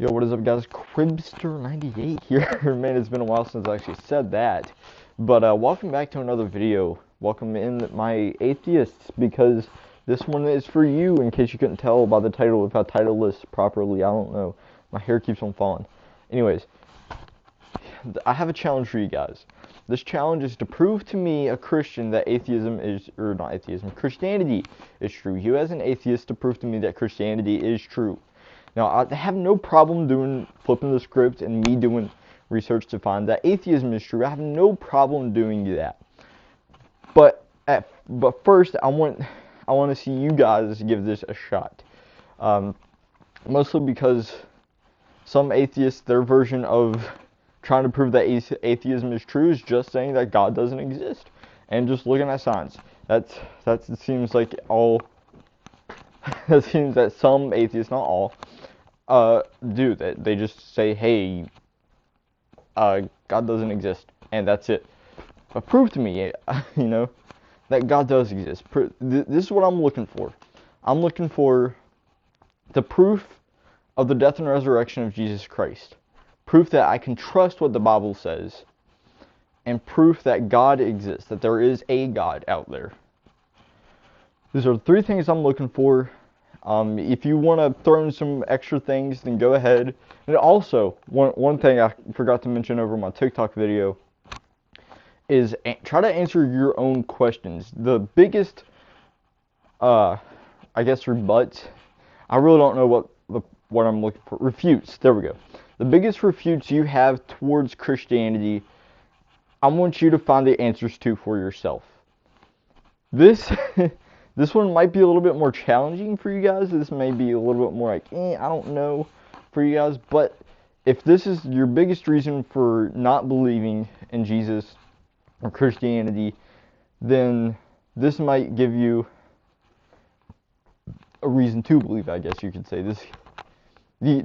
Yo, what is up, guys? Cribster98 here. Man, it's been a while since I actually said that. But welcome back to another video. Welcome in my atheists, because this one is for you, in case you couldn't tell by the title. If I title this properly, I don't know. My hair keeps on falling. Anyways, I have a challenge for you guys. This challenge is to prove to me, a Christian, that atheism is, or not atheism, Christianity is true. You as an atheist to prove to me that Christianity is true. Now, I have no problem flipping the script and me doing research to find that atheism is true. I have no problem doing that. But first, I want to see you guys give this a shot. Mostly because some atheists, their version of trying to prove that atheism is true is just saying that God doesn't exist and just looking at science. It seems like all. It seems that some atheists, not all, do that. They just say, hey, God doesn't exist, and that's it. But prove to me, that God does exist. This is what I'm looking for. I'm looking for the proof of the death and resurrection of Jesus Christ. Proof that I can trust what the Bible says, and proof that God exists, that there is a God out there. These are three things I'm looking for. If you want to throw in some extra things, then go ahead. And also, one thing I forgot to mention over my TikTok video is try to answer your own questions. The biggest, I guess, rebuts, I really don't know what I'm looking for. Refutes, there we go. The biggest refutes you have towards Christianity, I want you to find the answers to for yourself. This one might be a little bit more challenging for you guys. This may be a little bit more like, I don't know for you guys. But if this is your biggest reason for not believing in Jesus or Christianity, then this might give you a reason to believe, I guess you could say. Do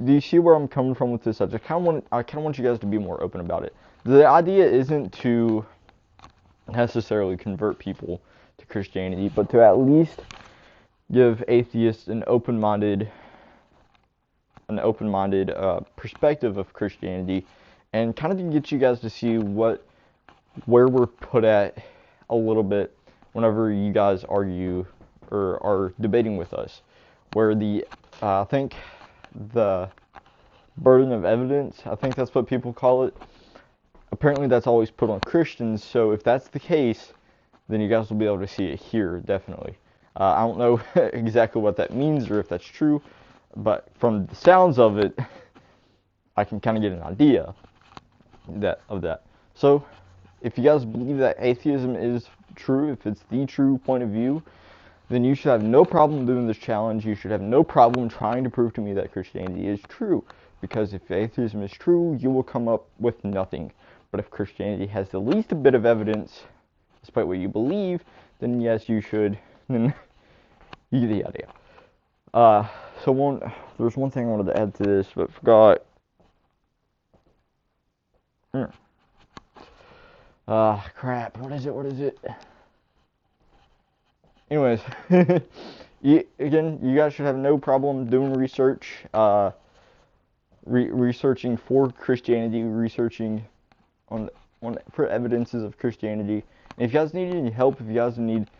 you see where I'm coming from with this subject? I kind of want you guys to be more open about it. The idea isn't to necessarily convert people to Christianity, but to at least give atheists an open-minded perspective of Christianity, and kind of to get you guys to see where we're put at a little bit whenever you guys argue or are debating with us, where I think the burden of evidence, I think that's what people call it, apparently that's always put on Christians. So if that's the case, then you guys will be able to see it here, definitely. I don't know exactly what that means or if that's true, but from the sounds of it, I can kind of get an idea of that. So, if you guys believe that atheism is true, if it's the true point of view, then you should have no problem doing this challenge. You should have no problem trying to prove to me that Christianity is true, because if atheism is true, you will come up with nothing. But if Christianity has the least bit of evidence, despite what you believe, then yes, you should. Then you get the idea. There's one thing I wanted to add to this, but forgot. Crap. What is it? Anyways, you guys should have no problem doing research, researching for Christianity, researching for evidences of Christianity. And if you guys need any help, if you guys need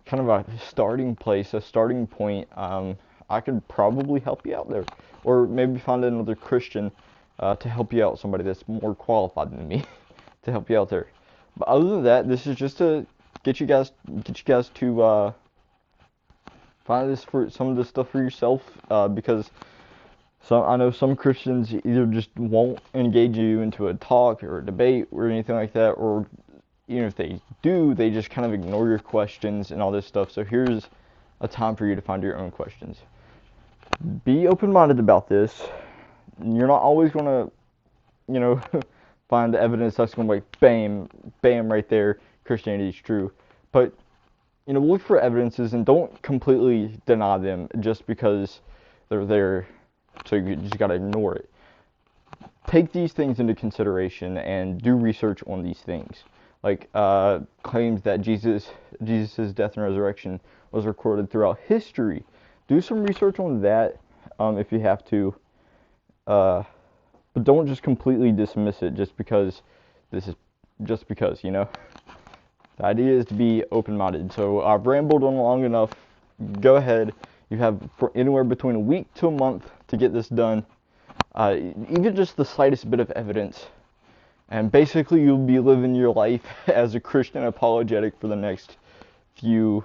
kind of a starting place, a starting point, I could probably help you out there, or maybe find another Christian to help you out, somebody that's more qualified than me to help you out there. But other than that, this is just to get you guys to find some of this stuff for yourself, because I know some Christians either just won't engage you into a talk or a debate or anything like that, or even if they do, they just kind of ignore your questions and all this stuff. So here's a time for you to find your own questions. Be open-minded about this. You're not always going to, find the evidence that's going to be like, bam, bam, right there, Christianity is true. But, look for evidences and don't completely deny them just because they're there, so you just got to ignore it. Take these things into consideration and do research on these things. Like claims that Jesus' death and resurrection was recorded throughout history. Do some research on that if you have to. But don't just completely dismiss it just because you know. The idea is to be open-minded. So I've rambled on long enough. Go ahead. You have for anywhere between a week to a month to get this done. Even just the slightest bit of evidence. And basically you'll be living your life as a Christian apologetic for the next few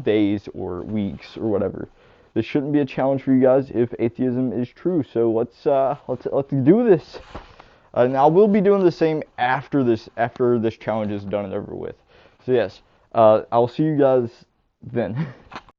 days or weeks or whatever. This shouldn't be a challenge for you guys if atheism is true. So let's do this. And I will be doing the same after this challenge is done and over with. So yes, I'll see you guys then.